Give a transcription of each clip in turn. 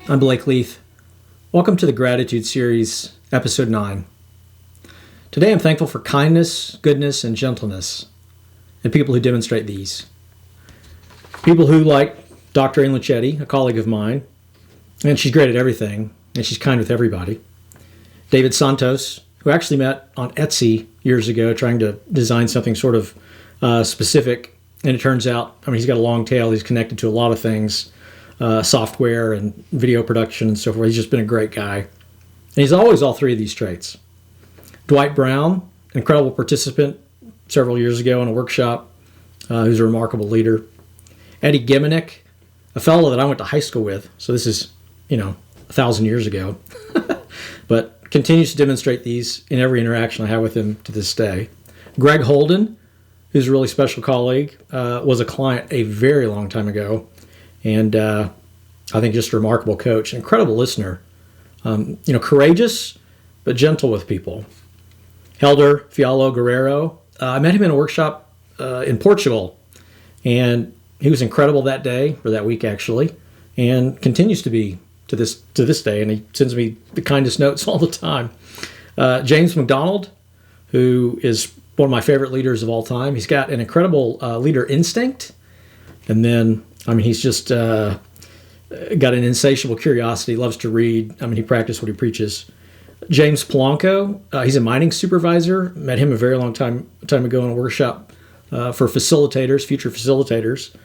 I'm Blake Leath. Welcome to the Gratitude Series, Episode 9. Today I'm thankful for kindness, goodness, and gentleness, and people who demonstrate these. People who, like Dr. Lucchetti, a colleague of mine, and she's great at everything, and she's kind with everybody. David Santos, who actually met on Etsy years ago trying to design something sort of specific, and it turns out, he's got a long tail, he's connected to a lot of things, software and video production and so forth. He's just been a great guy. And he's always all three of these traits. Dwight Brown, incredible participant several years ago in a workshop, who's a remarkable leader. Eddy Gumienik, a fellow that I went to high school with, so this is, 1,000 years ago, but continues to demonstrate these in every interaction I have with him to this day. Greg Holden, who's a really special colleague, was a client a very long time ago, and I think just a remarkable coach, an incredible listener, courageous but gentle with people. Elder Fialho Guerreiro, I met him in a workshop in Portugal, and he was incredible that day, or that week actually, and continues to be to this day, and he sends me the kindest notes all the time. James McDonald, who is one of my favorite leaders of all time. He's got an incredible leader instinct, and then he's just got an insatiable curiosity, loves to read. He practices what he preaches. James Polanco, he's a mining supervisor. Met him a very long time ago in a workshop for facilitators, future facilitators.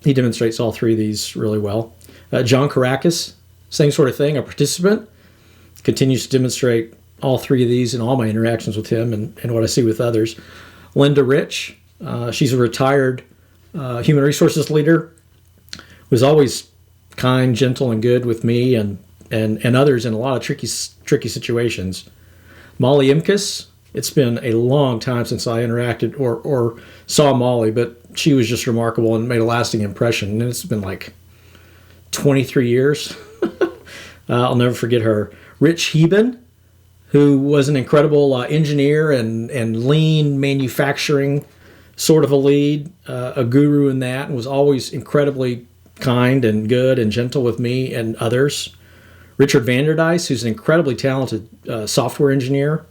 He demonstrates all three of these really well. John Kriarakis, same sort of thing, a participant, continues to demonstrate all three of these in all my interactions with him and what I see with others. Linda Rich, she's a retired human resources leader, was always kind, gentle, and good with me and others in a lot of tricky situations. Molly Emkes, it's been a long time since I interacted or saw Molly, but she was just remarkable and made a lasting impression. And it's been like 23 years. I'll never forget her. Rich Heban, who was an incredible engineer and lean manufacturing sort of a lead, a guru in that, and was always incredibly kind and good and gentle with me and others. Richard Vanderdyce, who's an incredibly talented software engineer.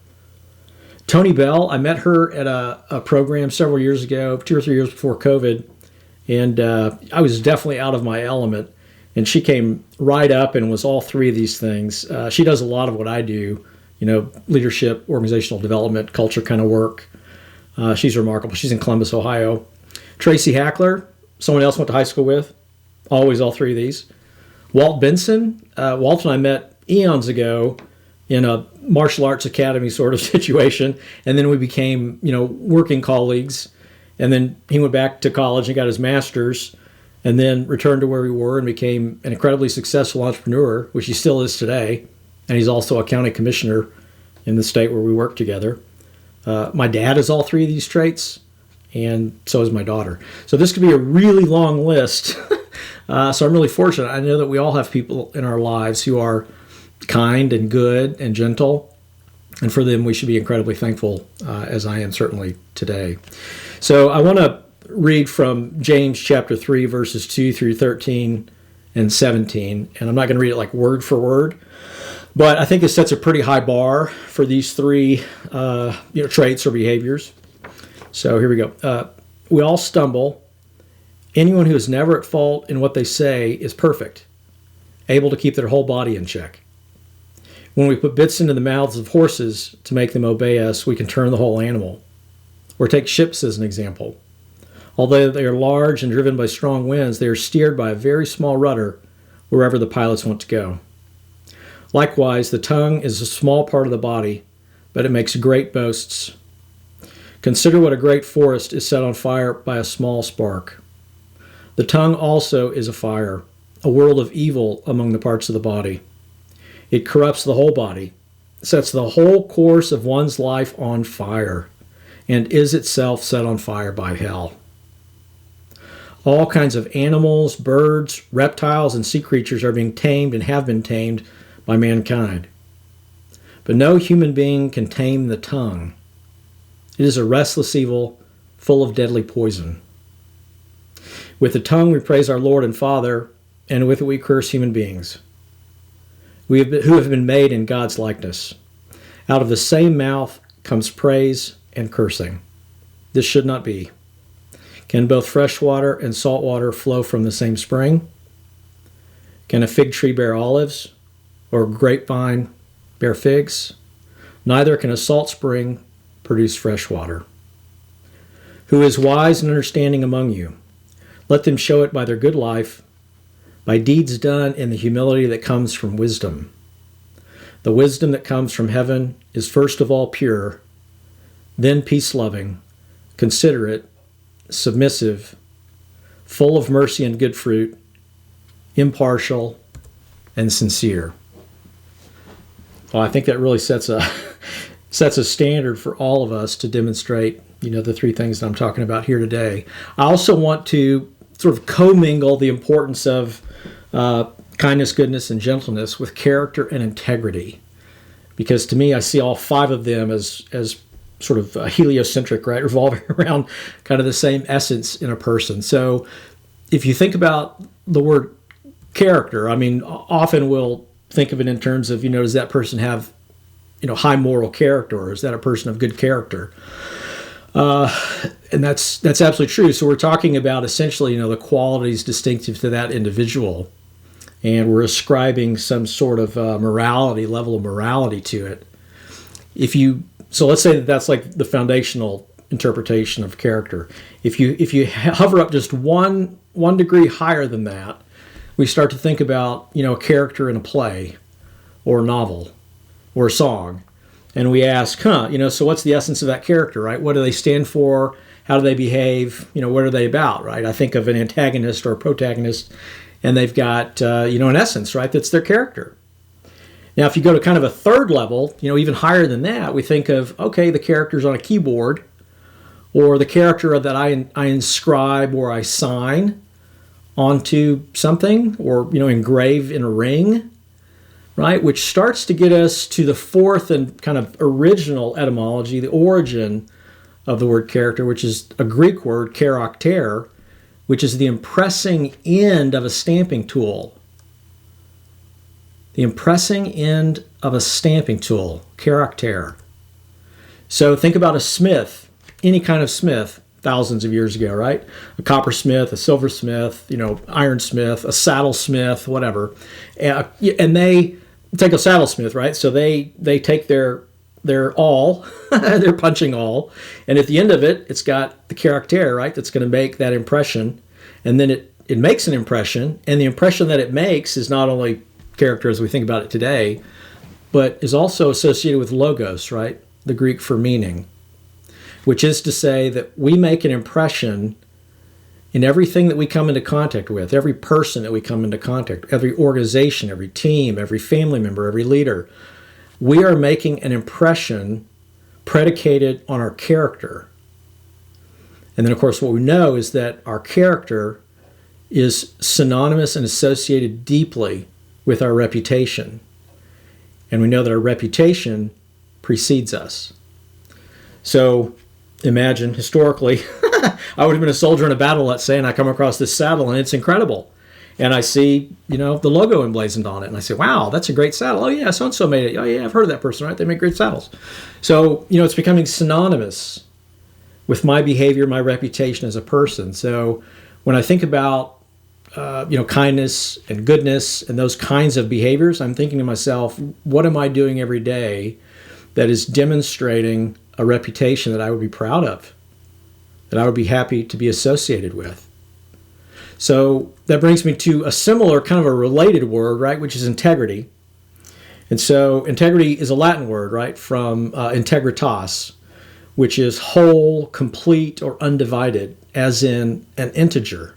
Toni Bell, I met her at a program several years ago, 2 or 3 years before COVID, and I was definitely out of my element, and she came right up and was all three of these things. She does a lot of what I do, leadership, organizational development, culture kind of work. She's remarkable. She's in Columbus, Ohio. Tracy Hackler, someone else went to high school with, always all three of these. Walt Benson, Walt and I met eons ago in a martial arts academy sort of situation, and then we became, working colleagues, and then he went back to college and got his master's, and then returned to where we were and became an incredibly successful entrepreneur, which he still is today, and he's also a county commissioner in the state where we work together. My dad has all three of these traits, and so is my daughter. So this could be a really long list. So I'm really fortunate. I know that we all have people in our lives who are kind and good and gentle, and for them we should be incredibly thankful, as I am certainly today. So I want to read from James chapter 3, verses 2 through 13 and 17, and I'm not going to read it like word for word, but I think it sets a pretty high bar for these three traits or behaviors. So here we go. We all stumble. Anyone who is never at fault in what they say is perfect, able to keep their whole body in check. When we put bits into the mouths of horses to make them obey us, we can turn the whole animal. Or take ships as an example. Although they are large and driven by strong winds, they are steered by a very small rudder wherever the pilots want to go. Likewise, the tongue is a small part of the body, but it makes great boasts. Consider what a great forest is set on fire by a small spark. The tongue also is a fire, a world of evil among the parts of the body. It corrupts the whole body, sets the whole course of one's life on fire, and is itself set on fire by hell. All kinds of animals, birds, reptiles, and sea creatures are being tamed and have been tamed by mankind. But no human being can tame the tongue. It is a restless evil full of deadly poison. With the tongue we praise our Lord and Father, and with it we curse human beings, who have been made in God's likeness. Out of the same mouth comes praise and cursing. This should not be. Can both fresh water and salt water flow from the same spring? Can a fig tree bear olives, or a grapevine bear figs? Neither can a salt spring produce fresh water. Who is wise and understanding among you? Let them show it by their good life, by deeds done in the humility that comes from wisdom. The wisdom that comes from heaven is first of all pure, then peace-loving, considerate, submissive, full of mercy and good fruit, impartial, and sincere. Well, I think that really sets a standard for all of us to demonstrate, the three things that I'm talking about here today. I also want to sort of commingle the importance of kindness, goodness, and gentleness with character and integrity, because to me, I see all five of them as sort of heliocentric, right, revolving around kind of the same essence in a person. So if you think about the word character, I mean, often we'll think of it in terms of, does that person have, high moral character, or is that a person of good character? And that's absolutely true. So we're talking about essentially, the qualities distinctive to that individual, and we're ascribing some sort of level of morality to it. So let's say that that's like the foundational interpretation of character. If you hover up just one degree higher than that, we start to think about, a character in a play or a novel or a song. And we ask, so what's the essence of that character, right? What do they stand for? How do they behave? What are they about, right? I think of an antagonist or a protagonist, and they've got, an essence, right? That's their character. Now, if you go to kind of a third level, even higher than that, we think of, okay, the character's on a keyboard, or the character that I inscribe or I sign onto something, or, engrave in a ring, right? Which starts to get us to the fourth and kind of original etymology, the origin of the word character, which is a Greek word, charakter, which is the impressing end of a stamping tool. The impressing end of a stamping tool, charakter. So think about a smith, any kind of smith, thousands of years ago, right? A coppersmith, a silversmith, ironsmith, a saddlesmith, whatever. And they take a saddlesmith, right? So they take their awl, their punching awl, and at the end of it, it's got the character, right? That's going to make that impression, and then it makes an impression, and the impression that it makes is not only character as we think about it today, but is also associated with logos, right? The Greek for meaning, which is to say that we make an impression in everything that we come into contact with, every person that we come into contact, every organization, every team, every family member, every leader. We are making an impression predicated on our character. And then, of course, what we know is that our character is synonymous and associated deeply with our reputation. And we know that our reputation precedes us. So imagine, historically, I would have been a soldier in a battle, let's say, and I come across this saddle, and it's incredible. And I see, the logo emblazoned on it, and I say, wow, that's a great saddle. Oh, yeah, so-and-so made it. Oh, yeah, I've heard of that person, right? They make great saddles. So, it's becoming synonymous with my behavior, my reputation as a person. So when I think about, kindness and goodness and those kinds of behaviors, I'm thinking to myself, what am I doing every day that is demonstrating a reputation that I would be proud of, that I would be happy to be associated with? So that brings me to a similar, kind of a related word, right, which is integrity. And so integrity is a Latin word, right, from integritas, which is whole, complete, or undivided, as in an integer.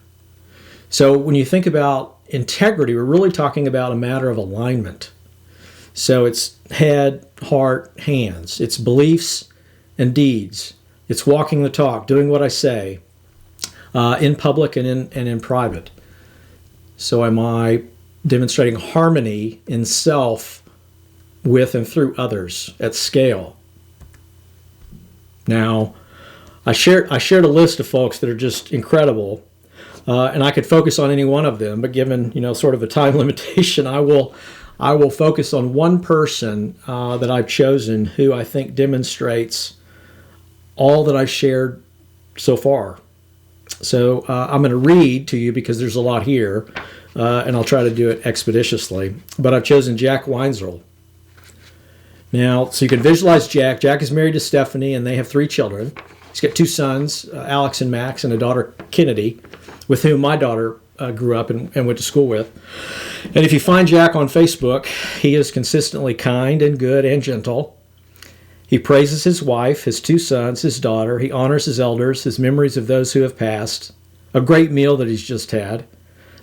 So when you think about integrity, we're really talking about a matter of alignment. So it's head, heart, hands. It's beliefs and deeds. It's walking the talk, doing what I say, in public and in private. So am I demonstrating harmony in self with and through others at scale? Now, I shared a list of folks that are just incredible. and I could focus on any one of them, but given sort of a time limitation, I will focus on one person that I've chosen who I think demonstrates all that I've shared so far. So I'm going to read to you because there's a lot here, and I'll try to do it expeditiously. But I've chosen Jack Weinzierl. Now, so you can visualize Jack. Jack is married to Stephanie, and they have 3 children. He's got 2 sons, Alex and Max, and a daughter, Kennedy, with whom my daughter grew up and went to school with. And if you find Jack on Facebook, he is consistently kind and good and gentle. He praises his wife, his 2 sons, his daughter. He honors his elders, his memories of those who have passed, a great meal that he's just had,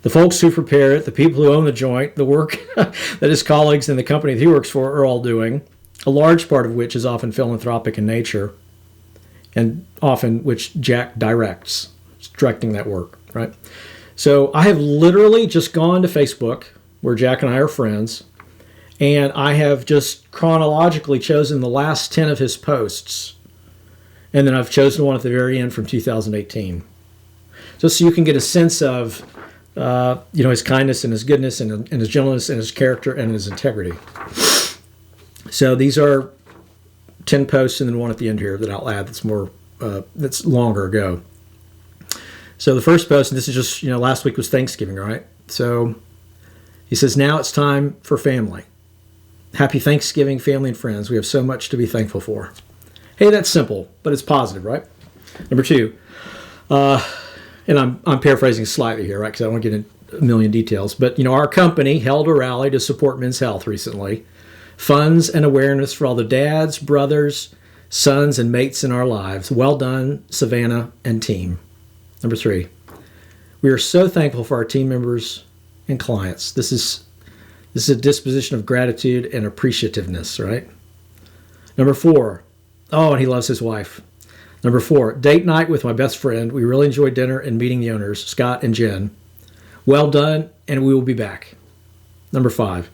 the folks who prepare it, the people who own the joint, the work that his colleagues in the company that he works for are all doing, a large part of which is often philanthropic in nature, and often which Jack directs, directing that work, right? So I have literally just gone to Facebook, where Jack and I are friends, and I have just chronologically chosen the last 10 of his posts, and then I've chosen one at the very end from 2018. Just so you can get a sense of his kindness and his goodness and his gentleness and his character and his integrity. So these are 10 posts and then one at the end here that I'll add that's longer ago. So the first post, and this is just, last week was Thanksgiving, right? So he says, now it's time for family. Happy Thanksgiving, family and friends. We have so much to be thankful for. Hey, that's simple, but it's positive, right? Number 2, and I'm paraphrasing slightly here, right? Because I don't want to get into a million details. But, our company held a rally to support men's health recently. Funds and awareness for all the dads, brothers, sons, and mates in our lives. Well done, Savannah and team. Number 3, we are so thankful for our team members and clients. This is a disposition of gratitude and appreciativeness, right? Number 4, and he loves his wife. Number 4, date night with my best friend. We really enjoyed dinner and meeting the owners, Scott and Jen. Well done, and we will be back. Number 5,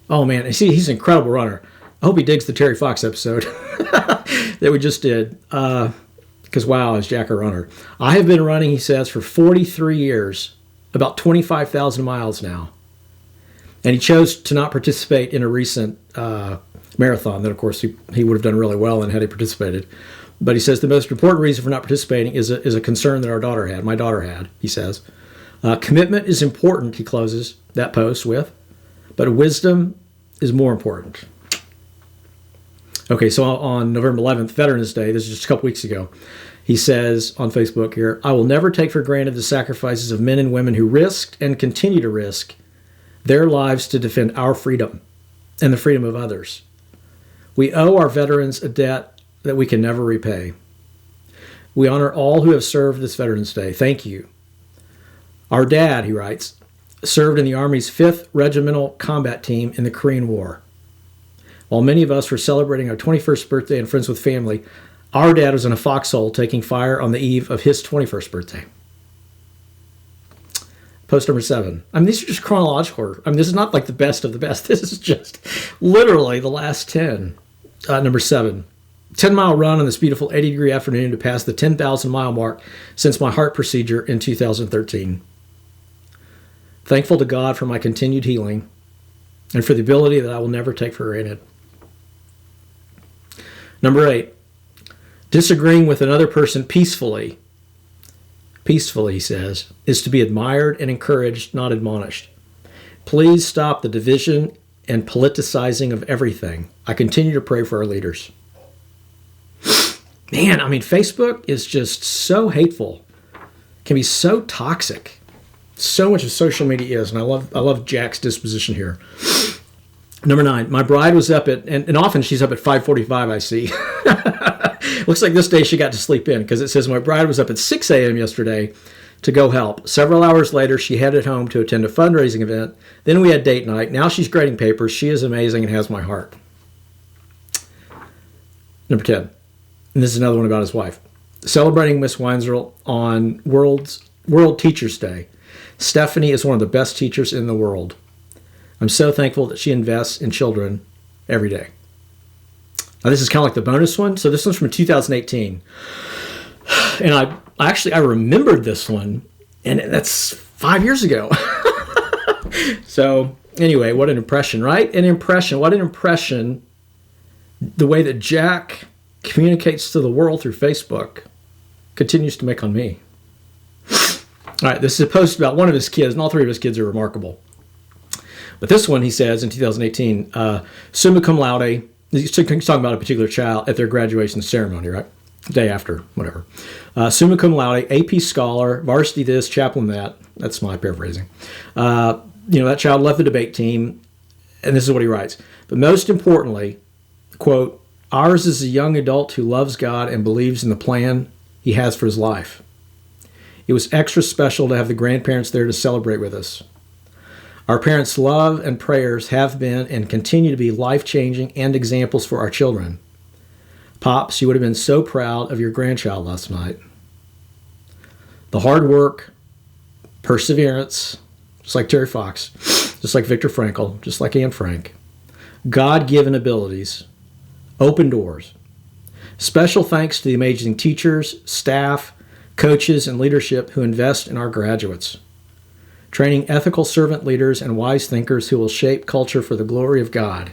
oh man, he's an incredible runner. I hope he digs the Terry Fox episode that we just did. Because wow, is Jack a runner. I have been running, he says, for 43 years, about 25,000 miles now. And he chose to not participate in a recent marathon that, of course, he would have done really well in had he participated. But he says the most important reason for not participating is a concern that my daughter had, he says. Commitment is important, he closes that post with, but wisdom is more important. Okay, so on November 11th, Veterans Day, this is just a couple weeks ago, he says on Facebook here, I will never take for granted the sacrifices of men and women who risked and continue to risk their lives to defend our freedom and the freedom of others. We owe our veterans a debt that we can never repay. We honor all who have served this Veterans Day. Thank you. Our dad, he writes, served in the Army's 5th Regimental Combat Team in the Korean War. While many of us were celebrating our 21st birthday and friends with family, our dad was in a foxhole taking fire on the eve of his 21st birthday. Post number 7. These are just chronological. This is not like the best of the best. This is just literally the last 10. Number 7. 10-mile run on this beautiful 80-degree afternoon to pass the 10,000-mile mark since my heart procedure in 2013. Thankful to God for my continued healing and for the ability that I will never take for granted. Number 8. Disagreeing with another person peacefully, he says, is to be admired and encouraged, not admonished. Please stop the division and politicizing of everything. I continue to pray for our leaders. Man, Facebook is just so hateful. Can be so toxic. So much of social media is, and I love Jack's disposition here. Number 9, my bride was up at, and often she's up at 5:45, I see. Looks like this day she got to sleep in, because it says my bride was up at 6 a.m. yesterday to go help. Several hours later, she headed home to attend a fundraising event. Then we had date night. Now she's grading papers. She is amazing and has my heart. Number 10. And this is another one about his wife. Celebrating Miss Weinzierl on World Teachers Day. Stephanie is one of the best teachers in the world. I'm so thankful that she invests in children every day. Now, this is kind of like the bonus one. So this one's from 2018. And I remembered this one And that's 5 years ago. So anyway, what an impression, right? What an impression the way that Jack communicates to the world through Facebook continues to make on me. All right, this is a post about one of his kids, and all three of his kids are remarkable. But this one, he says, in 2018, summa cum laude, he's talking about a particular child at their graduation ceremony, right? Day after, whatever. Summa cum laude, AP scholar, varsity this, chaplain that. That's my paraphrasing. That child left the debate team, and this is what he writes. But most importantly, quote, ours is a young adult who loves God and believes in the plan he has for his life. It was extra special to have the grandparents there to celebrate with us. Our parents' love and prayers have been and continue to be life-changing and examples for our children. Pops, you would have been so proud of your grandchild last night. The hard work, perseverance, just like Terry Fox, just like Viktor Frankl, just like Anne Frank, God-given abilities, open doors. Special thanks to the amazing teachers, staff, coaches, and leadership who invest in our graduates. Training ethical servant leaders and wise thinkers who will shape culture for the glory of God.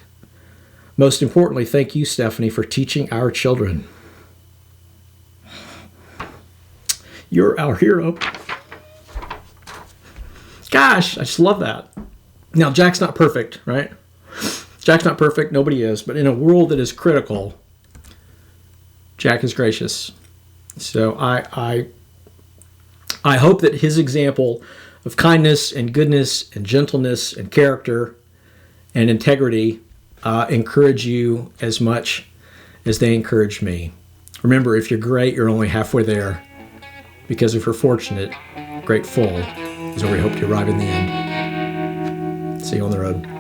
Most importantly, thank you, Stephanie, for teaching our children. You're our hero. Gosh, I just love that. Now, Jack's not perfect, right? Jack's not perfect. Nobody is. But in a world that is critical, Jack is gracious. So I hope that his example of kindness and goodness and gentleness and character and integrity encourage you as much as they encourage me. Remember, if you're great, you're only halfway there. Because if you're fortunate, great full is where we hope to arrive in the end. See you on the road.